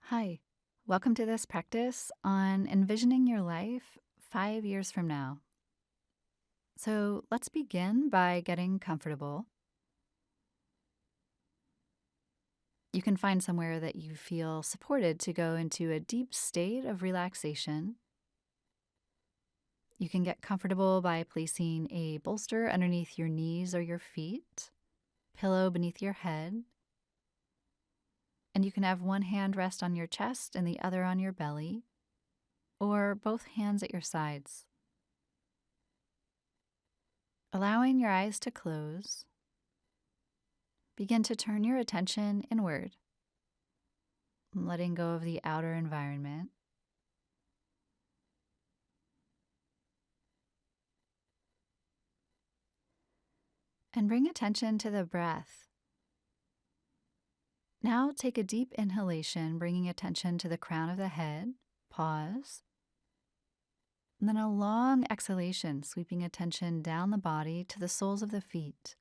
Hi, welcome to this practice on envisioning your life 5 years from now. So let's begin by getting comfortable. You can find somewhere that you feel supported to go into a deep state of relaxation. You can get comfortable by placing a bolster underneath your knees or your feet, pillow beneath your head, and you can have one hand rest on your chest and the other on your belly, or both hands at your sides. Allowing your eyes to close, begin to turn your attention inward, letting go of the outer environment. And bring attention to the breath. Now take a deep inhalation, bringing attention to the crown of the head. Pause. And then a long exhalation, sweeping attention down the body to the soles of the feet.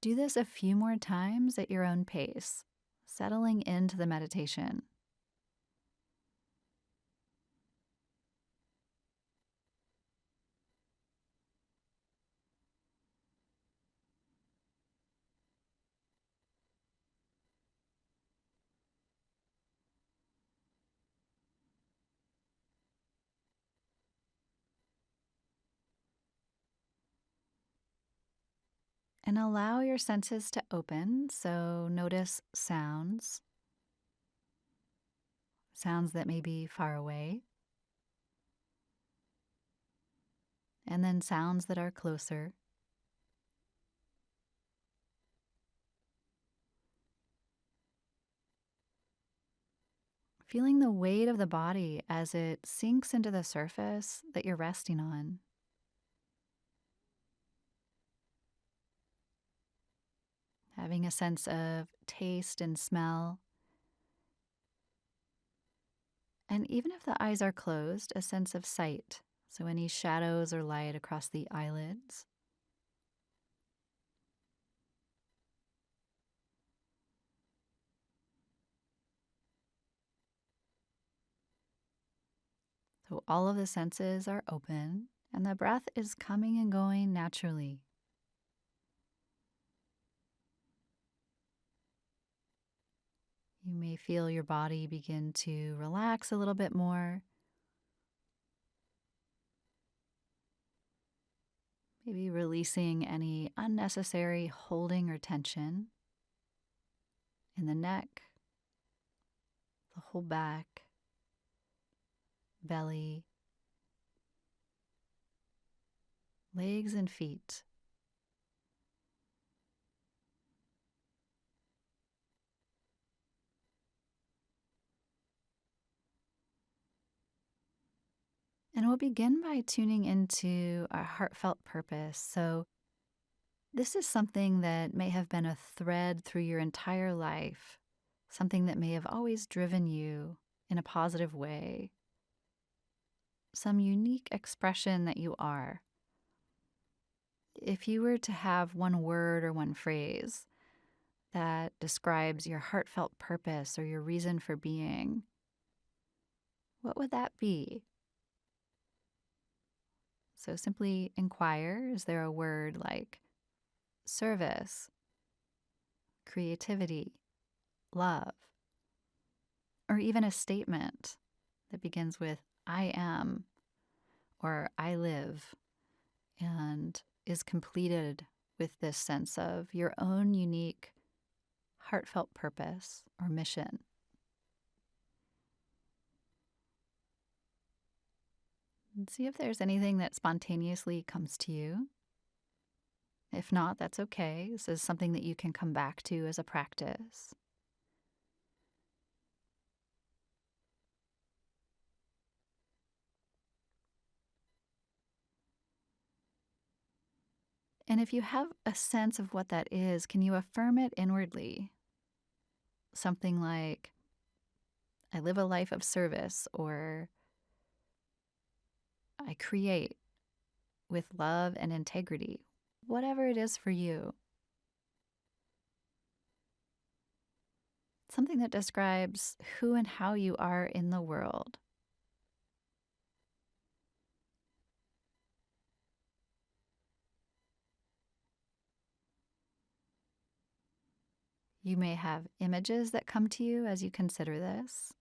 Do this a few more times at your own pace, settling into the meditation. And allow your senses to open, so notice sounds that may be far away, and then sounds that are closer. Feeling the weight of the body as it sinks into the surface that you're resting on. Having a sense of taste and smell. And even if the eyes are closed, a sense of sight. So any shadows or light across the eyelids. So all of the senses are open and the breath is coming and going naturally. You may feel your body begin to relax a little bit more. Maybe releasing any unnecessary holding or tension in the neck, the whole back, belly, legs and feet. And we'll begin by tuning into our heartfelt purpose. So this is something that may have been a thread through your entire life, something that may have always driven you in a positive way, some unique expression that you are. If you were to have one word or one phrase that describes your heartfelt purpose or your reason for being, what would that be? So simply inquire, is there a word like service, creativity, love, or even a statement that begins with I am or I live and is completed with this sense of your own unique heartfelt purpose or mission? And see if there's anything that spontaneously comes to you. If not, that's okay. This is something that you can come back to as a practice. And if you have a sense of what that is, can you affirm it inwardly? Something like, I live a life of service, or I create with love and integrity, whatever it is for you. something that describes who and how you are in the world. You may have images that come to you as you consider this.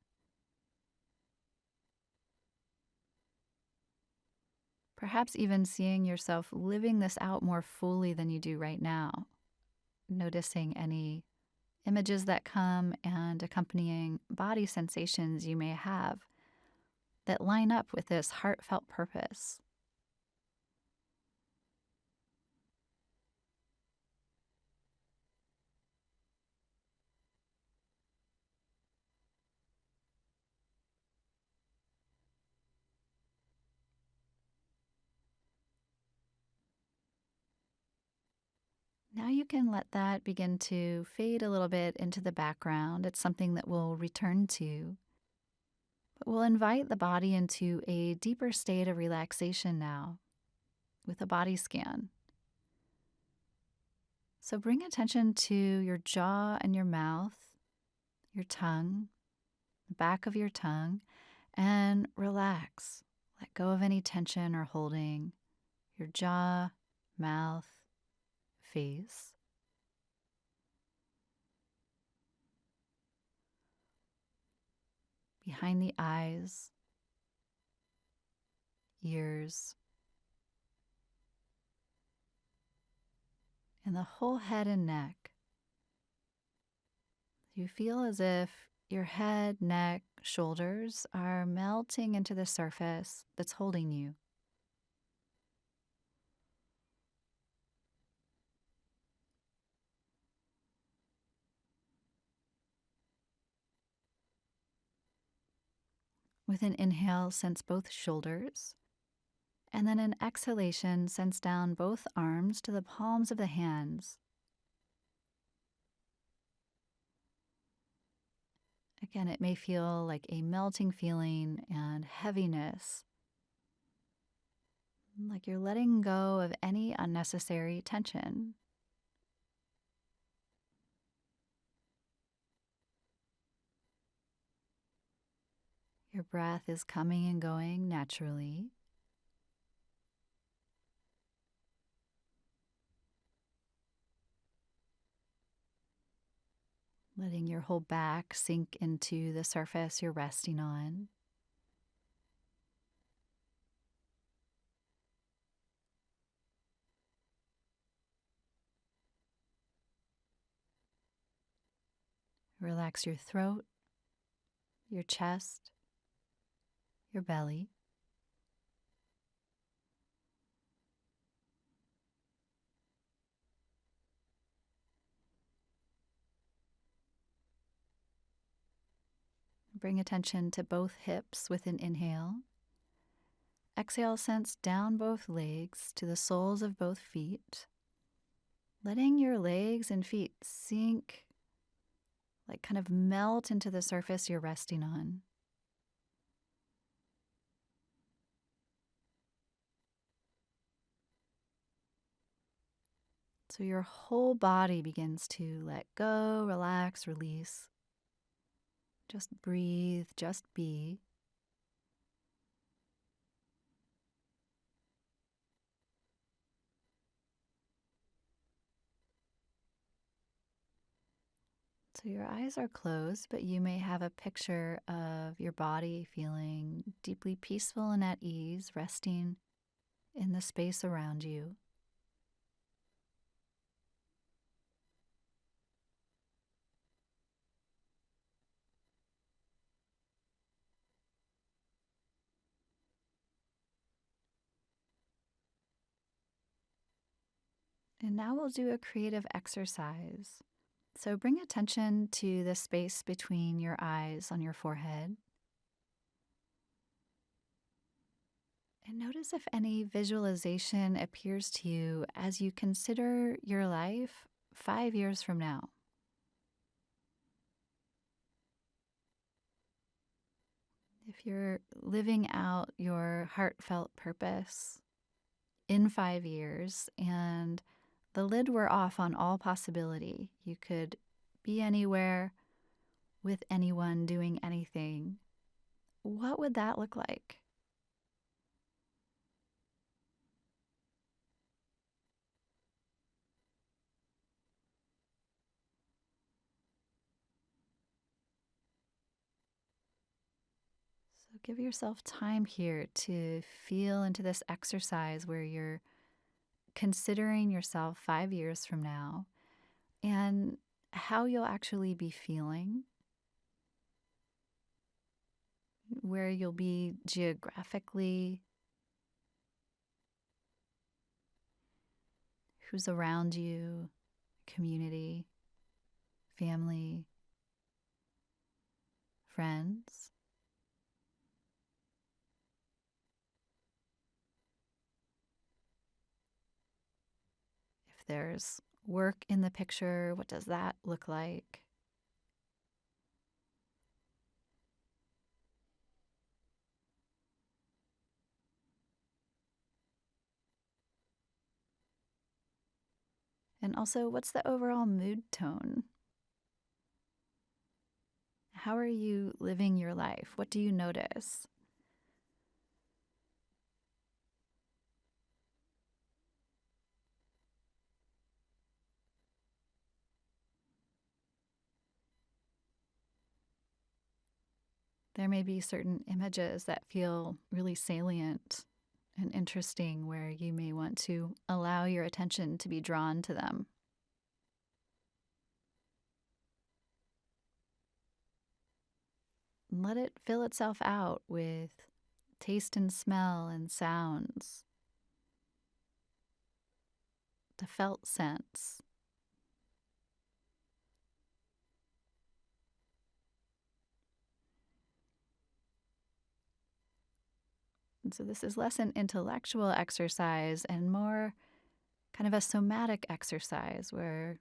Perhaps even seeing yourself living this out more fully than you do right now. Noticing any images that come and accompanying body sensations you may have that line up with this heartfelt purpose. Now you can let that begin to fade a little bit into the background. It's something that we'll return to. But we'll invite the body into a deeper state of relaxation now with a body scan. So bring attention to your jaw and your mouth, your tongue, the back of your tongue, and relax. Let go of any tension or holding your jaw, mouth, face. Behind the eyes, ears, and the whole head and neck. You feel as if your head, neck, shoulders are melting into the surface that's holding you. With an inhale, sense both shoulders, and then an exhalation, sense down both arms to the palms of the hands. Again, it may feel like a melting feeling and heaviness, like you're letting go of any unnecessary tension. Your breath is coming and going naturally. Letting your whole back sink into the surface you're resting on. Relax your throat, your chest, your belly. Bring attention to both hips with an inhale. Exhale, sense down both legs to the soles of both feet. Letting your legs and feet sink, like kind of melt into the surface you're resting on. So your whole body begins to let go, relax, release. Just breathe, just be. So your eyes are closed, but you may have a picture of your body feeling deeply peaceful and at ease, resting in the space around you. And now we'll do a creative exercise. So bring attention to the space between your eyes on your forehead. And notice if any visualization appears to you as you consider your life 5 years from now. If you're living out your heartfelt purpose in 5 years and the lid were off on all possibility, you could be anywhere, with anyone doing anything, what would that look like? So give yourself time here to feel into this exercise where you're considering yourself 5 years from now and how you'll actually be feeling, where you'll be geographically, who's around you, community, family, friends. If there's work in the picture, what does that look like? And also, what's the overall mood tone? How are you living your life? What do you notice? There may be certain images that feel really salient and interesting where you may want to allow your attention to be drawn to them. Let it fill itself out with taste and smell and sounds, the felt sense. And so this is less an intellectual exercise and more kind of a somatic exercise where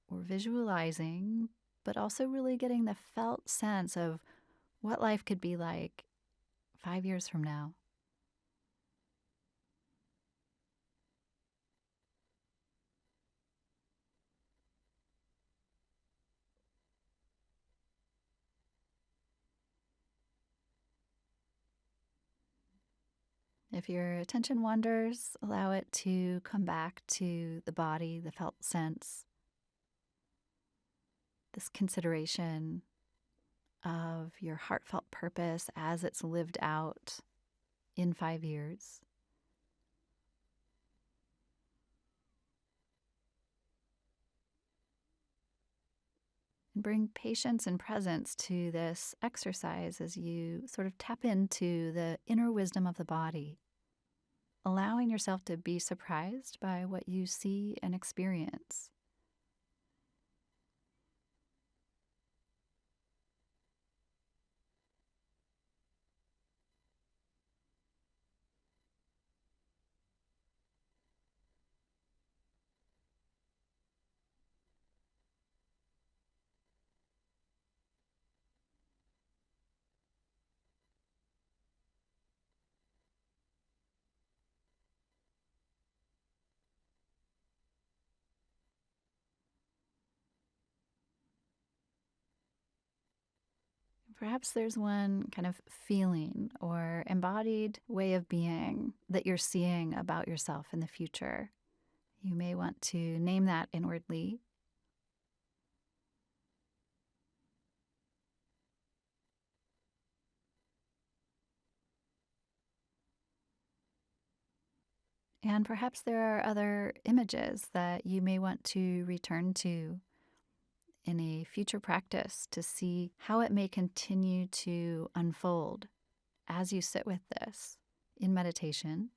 we're visualizing, but also really getting the felt sense of what life could be like 5 years from now. If your attention wanders, allow it to come back to the body, the felt sense, this consideration of your heartfelt purpose as it's lived out in 5 years. And bring patience and presence to this exercise as you sort of tap into the inner wisdom of the body, allowing yourself to be surprised by what you see and experience. Perhaps there's one kind of feeling or embodied way of being that you're seeing about yourself in the future. You may want to name that inwardly. And perhaps there are other images that you may want to return to in a future practice to see how it may continue to unfold as you sit with this in meditation.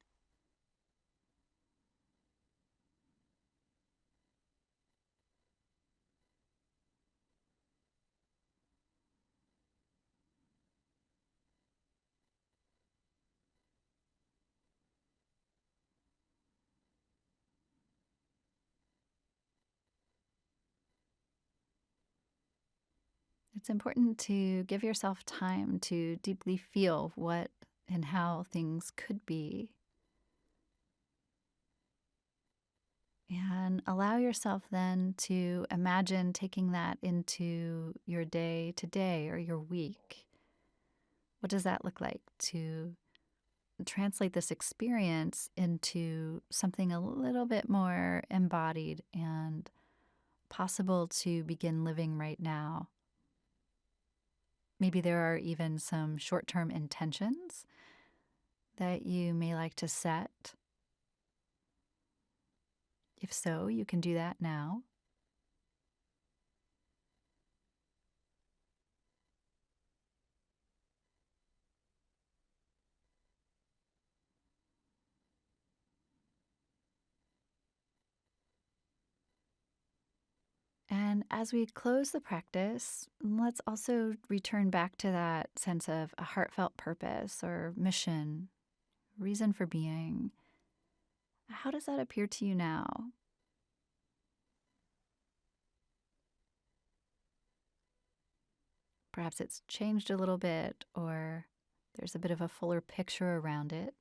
It's important to give yourself time to deeply feel what and how things could be. And allow yourself then to imagine taking that into your day to day or your week. What does that look like to translate this experience into something a little bit more embodied and possible to begin living right now? Maybe there are even some short term intentions that you may like to set. If so, you can do that now. And as we close the practice, let's also return back to that sense of a heartfelt purpose or mission, reason for being. How does that appear to you now? Perhaps it's changed a little bit, or there's a bit of a fuller picture around it.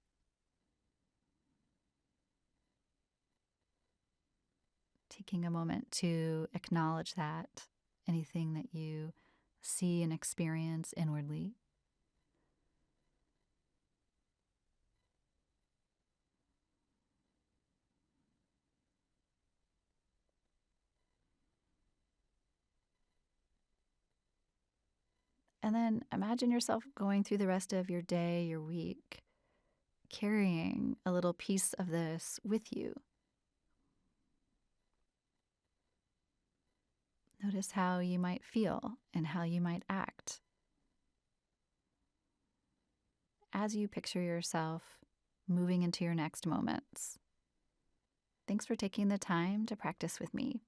Taking a moment to acknowledge that, anything that you see and experience inwardly. And then imagine yourself going through the rest of your day, your week, carrying a little piece of this with you. Notice how you might feel and how you might act as you picture yourself moving into your next moments. Thanks for taking the time to practice with me.